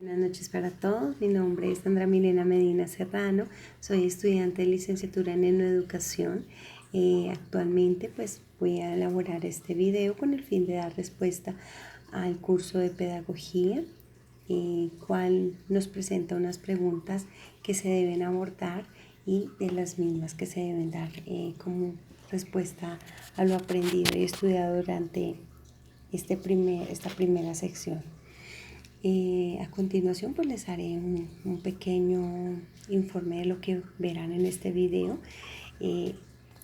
Buenas noches para todos, mi nombre es Sandra Milena Medina Serrano, soy estudiante de licenciatura en Educación. Actualmente pues voy a elaborar este video con el fin de dar respuesta al curso de pedagogía, cual nos presenta unas preguntas que se deben abordar y de las mismas que se deben dar como respuesta a lo aprendido y estudiado durante esta primera sección. A continuación pues les haré un pequeño informe de lo que verán en este video.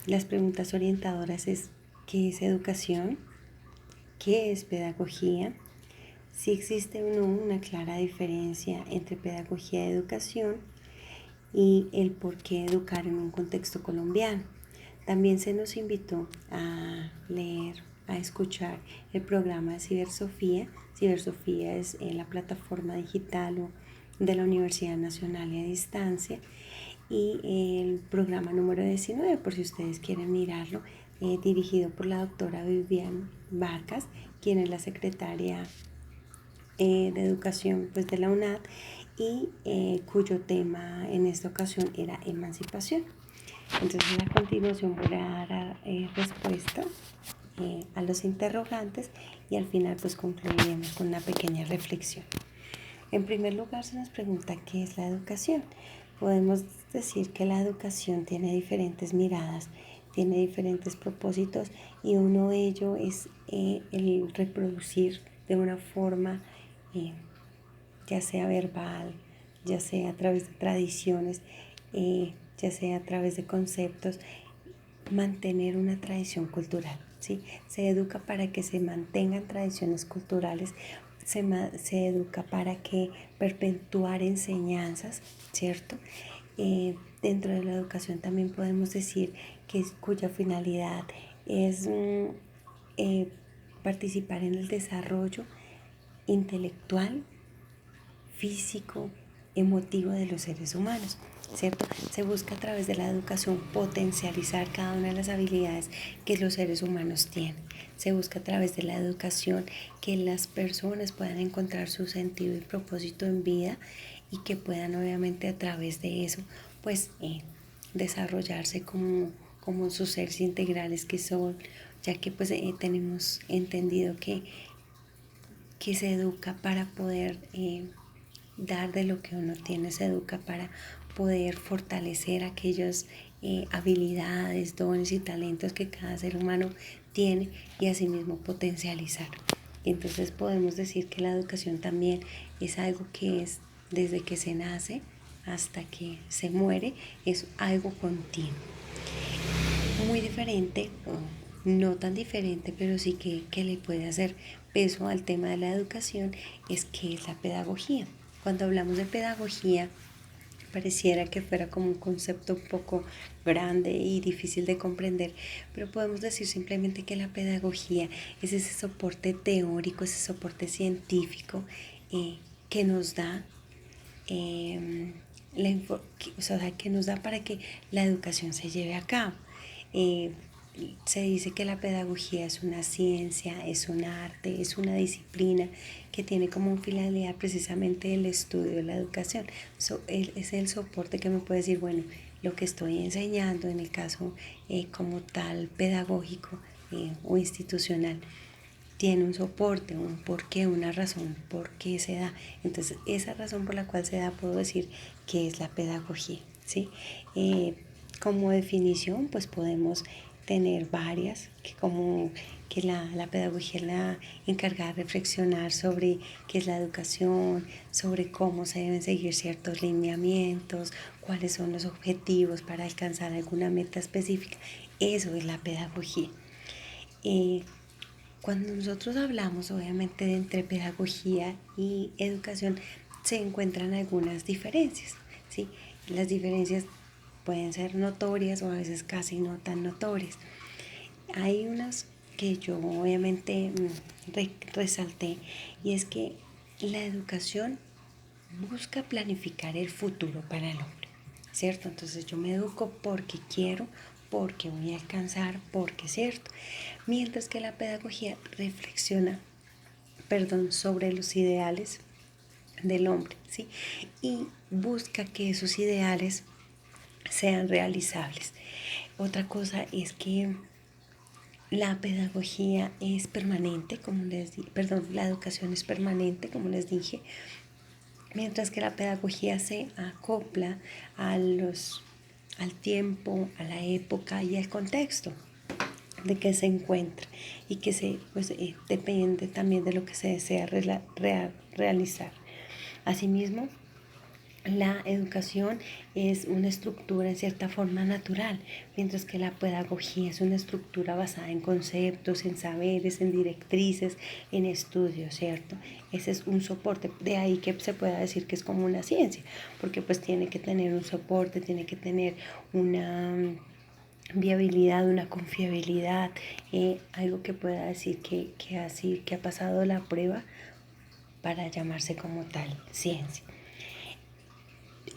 Las preguntas orientadoras es: ¿qué es educación? ¿Qué es pedagogía? Si existe o no una clara diferencia entre pedagogía y educación, y el por qué educar en un contexto colombiano. También se nos invitó a leer, a escuchar el programa de Cibersofía. Cibersofía es la plataforma digital de la Universidad Nacional y a Distancia, y el programa número 19, por si ustedes quieren mirarlo, dirigido por la doctora Vivian Vargas, quien es la secretaria de Educación pues, de la UNAD, y cuyo tema en esta ocasión era emancipación. Entonces a continuación voy a dar respuesta a los interrogantes y al final pues concluiremos con una pequeña reflexión. En primer lugar se nos pregunta ¿qué es la educación? Podemos decir que la educación tiene diferentes miradas, tiene diferentes propósitos, y uno de ellos es el reproducir de una forma ya sea verbal, ya sea a través de tradiciones, ya sea a través de conceptos, mantener una tradición cultural, ¿sí? Se educa para que se mantengan tradiciones culturales, se educa para que perpetuar enseñanzas, ¿cierto? Dentro de la educación también podemos decir que cuya finalidad es participar en el desarrollo intelectual, físico, emotivo de los seres humanos, ¿cierto? Se busca a través de la educación potencializar cada una de las habilidades que los seres humanos tienen. Se busca a través de la educación que las personas puedan encontrar su sentido y propósito en vida, y que puedan obviamente a través de eso pues desarrollarse como sus seres integrales que son, ya que pues tenemos entendido que se educa para poder dar de lo que uno tiene, se educa para poder fortalecer aquellas habilidades, dones y talentos que cada ser humano tiene, y asimismo potencializar. Entonces podemos decir que la educación también es algo que es desde que se nace hasta que se muere, es algo continuo. Muy diferente, o no tan diferente, pero sí que le puede hacer peso al tema de la educación, es que es la pedagogía. Cuando hablamos de pedagogía, pareciera que fuera como un concepto un poco grande y difícil de comprender, pero podemos decir simplemente que la pedagogía es ese soporte teórico, ese soporte científico que nos da que nos da para que la educación se lleve a cabo. Se dice que la pedagogía es una ciencia, es un arte, es una disciplina que tiene como finalidad precisamente el estudio de la educación. Es el soporte que me puede decir, bueno, lo que estoy enseñando en el caso como tal pedagógico o institucional tiene un soporte, un porqué, una razón por qué se da. Entonces esa razón por la cual se da, puedo decir que es la pedagogía, ¿sí? Como definición pues podemos tener varias, que la pedagogía es la encargada de reflexionar sobre qué es la educación, sobre cómo se deben seguir ciertos lineamientos, cuáles son los objetivos para alcanzar alguna meta específica. Eso es la pedagogía. Cuando nosotros hablamos obviamente de entre pedagogía y educación, se encuentran algunas diferencias, ¿sí? Las diferencias pueden ser notorias o a veces casi no tan notorias. Hay unas que yo obviamente resalté, y es que la educación busca planificar el futuro para el hombre, ¿cierto? Entonces yo me educo porque quiero, porque voy a alcanzar, porque es cierto. Mientras que la pedagogía reflexiona, sobre los ideales, del hombre, ¿sí? Y busca que esos ideales sean realizables. Otra cosa es que la pedagogía es permanente, la educación es permanente, como les dije, mientras que la pedagogía se acopla al tiempo, a la época y al contexto de que se encuentra y que depende también de lo que se desea realizar. Asimismo, la educación es una estructura en cierta forma natural, mientras que la pedagogía es una estructura basada en conceptos, en saberes, en directrices, en estudios, ¿cierto? Ese es un soporte, de ahí que se pueda decir que es como una ciencia, porque pues tiene que tener un soporte, tiene que tener una viabilidad, una confiabilidad, algo que pueda decir que ha pasado la prueba para llamarse como tal ciencia.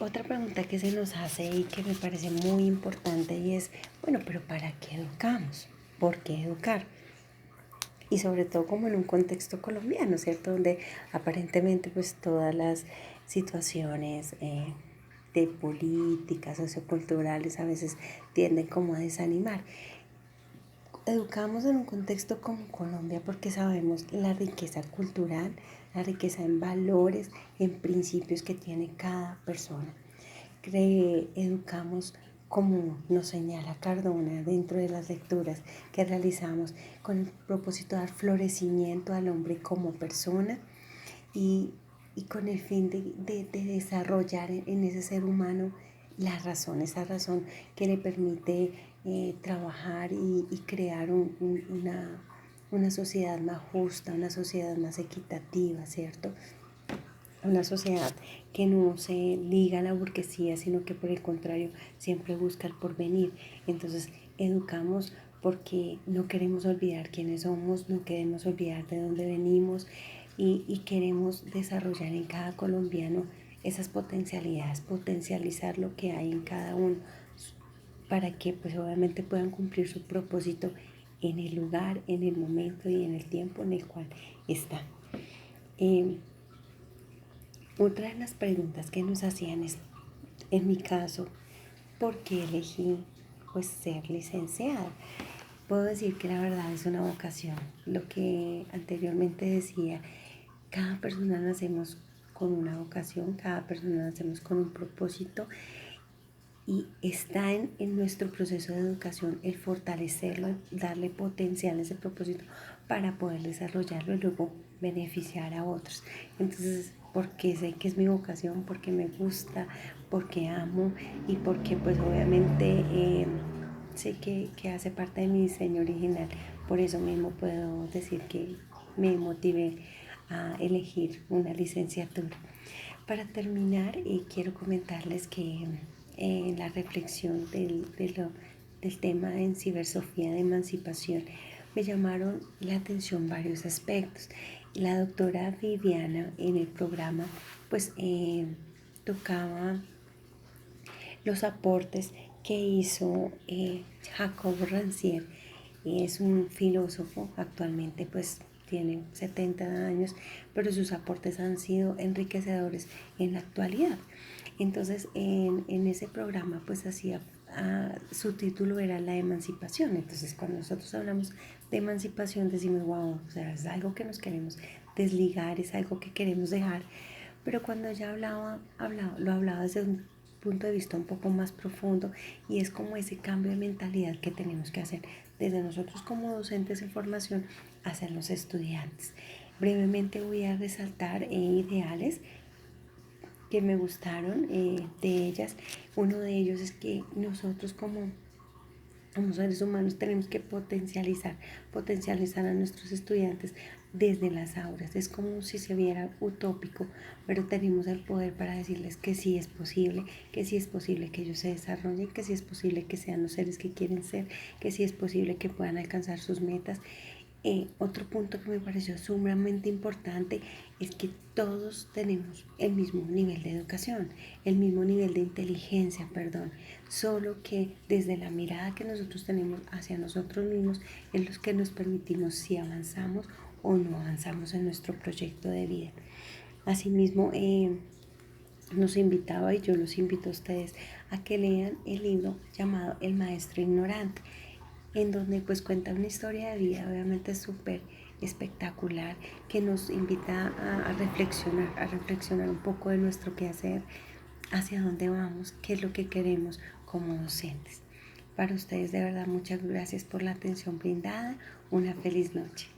Otra pregunta que se nos hace y que me parece muy importante y es, bueno, pero ¿para qué educamos? ¿Por qué educar? Y sobre todo como en un contexto colombiano, ¿cierto? Donde aparentemente pues todas las situaciones de políticas, socioculturales a veces tienden como a desanimar. Educamos en un contexto como Colombia porque sabemos la riqueza cultural, la riqueza en valores, en principios que tiene cada persona. Educamos como nos señala Cardona dentro de las lecturas que realizamos con el propósito de dar florecimiento al hombre como persona y con el fin de desarrollar en ese ser humano esa razón que le permite trabajar y crear una sociedad más justa, una sociedad más equitativa, ¿cierto? Una sociedad que no se liga a la burguesía, sino que por el contrario siempre busca el porvenir. Entonces educamos porque no queremos olvidar quiénes somos, no queremos olvidar de dónde venimos y queremos desarrollar en cada colombiano esas potencialidades, potencializar lo que hay en cada uno para que pues obviamente puedan cumplir su propósito en el lugar, en el momento y en el tiempo en el cual están. Otra de las preguntas que nos hacían es, en mi caso, ¿por qué elegí pues ser licenciada? Puedo decir que la verdad es una vocación. Lo que anteriormente decía, cada persona nacemos con una vocación, cada persona nacemos con un propósito y está en nuestro proceso de educación el fortalecerlo, darle potencial a ese propósito para poder desarrollarlo y luego beneficiar a otros. Entonces, porque sé que es mi vocación, porque me gusta, porque amo y porque pues obviamente sé que hace parte de mi diseño original. Por eso mismo puedo decir que me motivé a elegir una licenciatura. Para terminar, quiero comentarles que en la reflexión del tema en cibersofía de emancipación me llamaron la atención varios aspectos. La doctora Viviana en el programa pues tocaba los aportes que hizo Jacob Rancière. Es un filósofo, actualmente pues tiene 70 años, pero sus aportes han sido enriquecedores en la actualidad. Entonces en ese programa pues su título era la emancipación. Entonces cuando nosotros hablamos de emancipación decimos, wow, o sea, es algo que nos queremos desligar, es algo que queremos dejar. Pero cuando ella lo hablaba desde un punto de vista un poco más profundo y es como ese cambio de mentalidad que tenemos que hacer desde nosotros como docentes en formación hacia los estudiantes. Brevemente voy a resaltar ideales que me gustaron de ellas. Uno de ellos es que nosotros como seres humanos tenemos que potencializar a nuestros estudiantes desde las aulas. Es como si se viera utópico, pero tenemos el poder para decirles que sí es posible, que sí es posible que ellos se desarrollen, que sí es posible que sean los seres que quieren ser, que sí es posible que puedan alcanzar sus metas. Otro punto que me pareció sumamente importante es que todos tenemos el mismo nivel de educación, el mismo nivel de inteligencia, perdón, solo que desde la mirada que nosotros tenemos hacia nosotros mismos es lo que nos permitimos si avanzamos o no avanzamos en nuestro proyecto de vida. Asimismo, nos invitaba y yo los invito a ustedes a que lean el libro llamado El Maestro Ignorante, en donde pues cuenta una historia de vida obviamente súper espectacular que nos invita a reflexionar un poco de nuestro quehacer, hacia dónde vamos, qué es lo que queremos como docentes. Para ustedes de verdad muchas gracias por la atención brindada. Una feliz noche.